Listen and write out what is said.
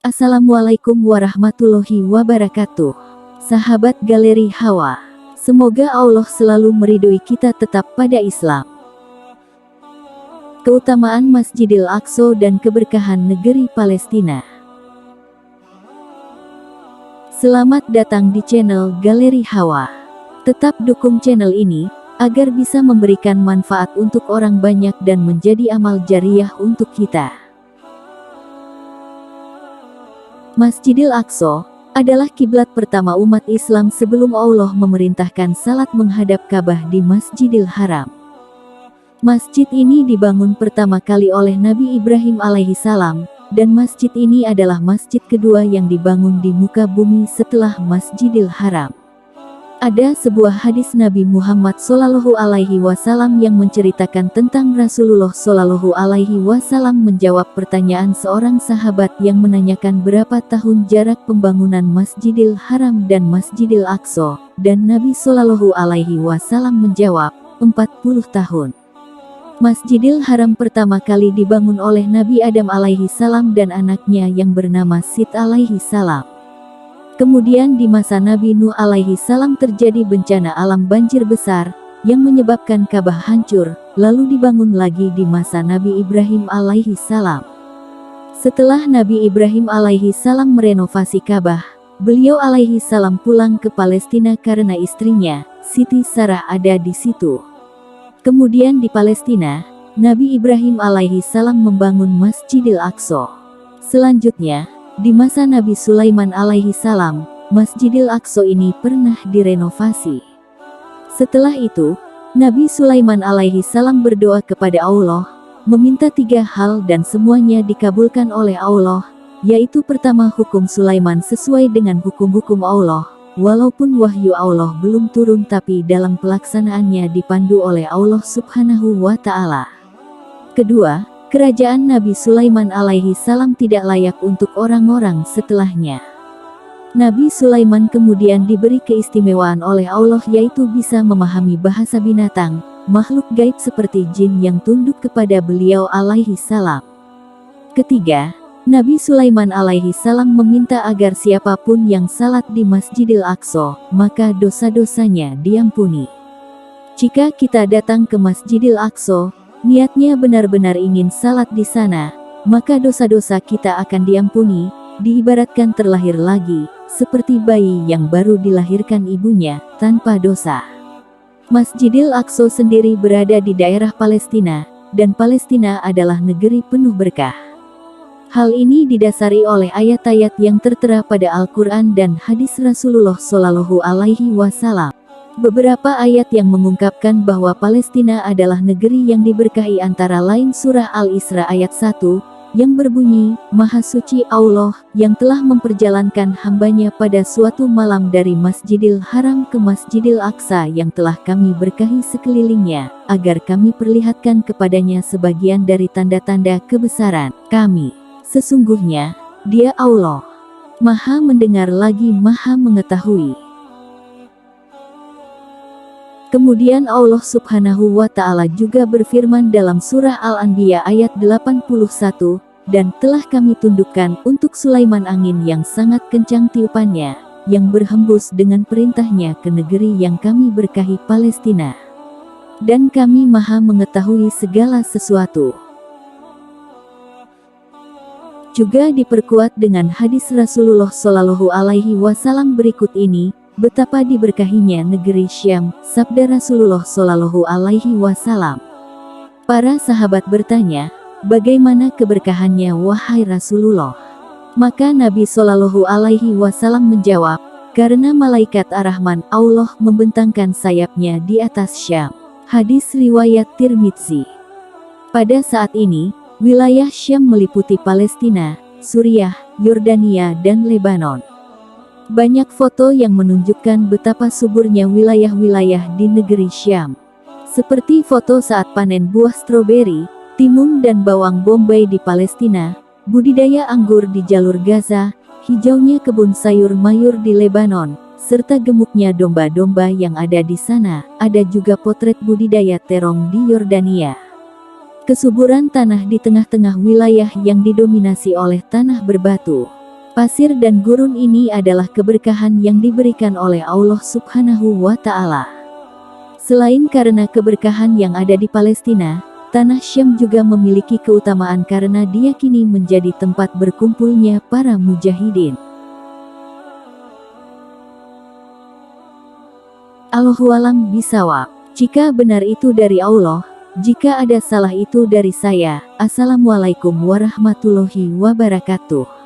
Assalamualaikum warahmatullahi wabarakatuh. Sahabat Galeri Hawa, semoga Allah selalu meridhoi kita tetap pada Islam. Keutamaan Masjidil Aqsa dan keberkahan negeri Palestina. Selamat datang di channel Galeri Hawa. Tetap dukung channel ini agar bisa memberikan manfaat untuk orang banyak dan menjadi amal jariah untuk kita. Masjidil Aqsa adalah kiblat pertama umat Islam sebelum Allah memerintahkan salat menghadap Ka'bah di Masjidil Haram. Masjid ini dibangun pertama kali oleh Nabi Ibrahim alaihissalam, dan masjid ini adalah masjid kedua yang dibangun di muka bumi setelah Masjidil Haram. Ada sebuah hadis Nabi Muhammad SAW yang menceritakan tentang Rasulullah SAW menjawab pertanyaan seorang sahabat yang menanyakan berapa tahun jarak pembangunan Masjidil Haram dan Masjidil Aqsa, dan Nabi SAW menjawab, 40 tahun. Masjidil Haram pertama kali dibangun oleh Nabi Adam alaihissalam dan anaknya yang bernama Sit alaihissalam. Kemudian di masa Nabi Nuh alaihissalam terjadi bencana alam banjir besar, yang menyebabkan Ka'bah hancur, lalu dibangun lagi di masa Nabi Ibrahim alaihissalam. Setelah Nabi Ibrahim alaihissalam merenovasi Ka'bah, beliau alaihissalam pulang ke Palestina karena istrinya, Siti Sarah ada di situ. Kemudian di Palestina, Nabi Ibrahim alaihissalam membangun Masjidil Aqsa. Selanjutnya, di masa Nabi Sulaiman alaihissalam, Masjidil Aqsa ini pernah direnovasi. Setelah itu, Nabi Sulaiman alaihissalam berdoa kepada Allah, meminta 3 hal dan semuanya dikabulkan oleh Allah, yaitu pertama hukum Sulaiman sesuai dengan hukum-hukum Allah, walaupun wahyu Allah belum turun tapi dalam pelaksanaannya dipandu oleh Allah subhanahu wa ta'ala. Kedua, kerajaan Nabi Sulaiman alaihissalam tidak layak untuk orang-orang setelahnya. Nabi Sulaiman kemudian diberi keistimewaan oleh Allah yaitu bisa memahami bahasa binatang, makhluk gaib seperti jin yang tunduk kepada beliau alaihissalam. Ketiga, Nabi Sulaiman alaihissalam meminta agar siapapun yang salat di Masjidil Aqsa, maka dosa-dosanya diampuni. Jika kita datang ke Masjidil Aqsa, niatnya benar-benar ingin salat di sana, maka dosa-dosa kita akan diampuni, diibaratkan terlahir lagi, seperti bayi yang baru dilahirkan ibunya, tanpa dosa. Masjidil Aqsa sendiri berada di daerah Palestina, dan Palestina adalah negeri penuh berkah. Hal ini didasari oleh ayat-ayat yang tertera pada Al-Quran dan hadis Rasulullah SAW. Beberapa ayat yang mengungkapkan bahwa Palestina adalah negeri yang diberkahi antara lain surah Al-Isra ayat 1, yang berbunyi, Maha Suci Allah, yang telah memperjalankan hambanya pada suatu malam dari Masjidil Haram ke Masjidil Aqsa yang telah kami berkahi sekelilingnya, agar kami perlihatkan kepadanya sebagian dari tanda-tanda kebesaran kami. Sesungguhnya, Dia Allah, Maha mendengar lagi Maha mengetahui. Kemudian Allah subhanahu wa ta'ala juga berfirman dalam surah Al-Anbiya ayat 81, dan telah kami tundukkan untuk Sulaiman angin yang sangat kencang tiupannya, yang berhembus dengan perintahnya ke negeri yang kami berkahi Palestina. Dan kami Maha mengetahui segala sesuatu. Juga diperkuat dengan hadis Rasulullah SAW berikut ini, betapa diberkahinya negeri Syam, sabda Rasulullah SAW. Para sahabat bertanya, bagaimana keberkahannya wahai Rasulullah? Maka Nabi SAW menjawab, karena malaikat Ar-Rahman Allah membentangkan sayapnya di atas Syam. Hadis riwayat Tirmidzi. Pada saat ini, wilayah Syam meliputi Palestina, Suriah, Yordania dan Lebanon. Banyak foto yang menunjukkan betapa suburnya wilayah-wilayah di negeri Syam. Seperti foto saat panen buah stroberi, timun dan bawang bombay di Palestina, budidaya anggur di jalur Gaza, hijaunya kebun sayur mayur di Lebanon, serta gemuknya domba-domba yang ada di sana. Ada juga potret budidaya terong di Yordania. Kesuburan tanah di tengah-tengah wilayah yang didominasi oleh tanah berbatu. Pasir dan gurun ini adalah keberkahan yang diberikan oleh Allah Subhanahu wa Ta'ala. Selain karena keberkahan yang ada di Palestina, tanah Syam juga memiliki keutamaan karena diyakini menjadi tempat berkumpulnya para mujahidin. Allahu a'lam bishawab. Jika benar itu dari Allah, jika ada salah itu dari saya. Assalamualaikum warahmatullahi wabarakatuh.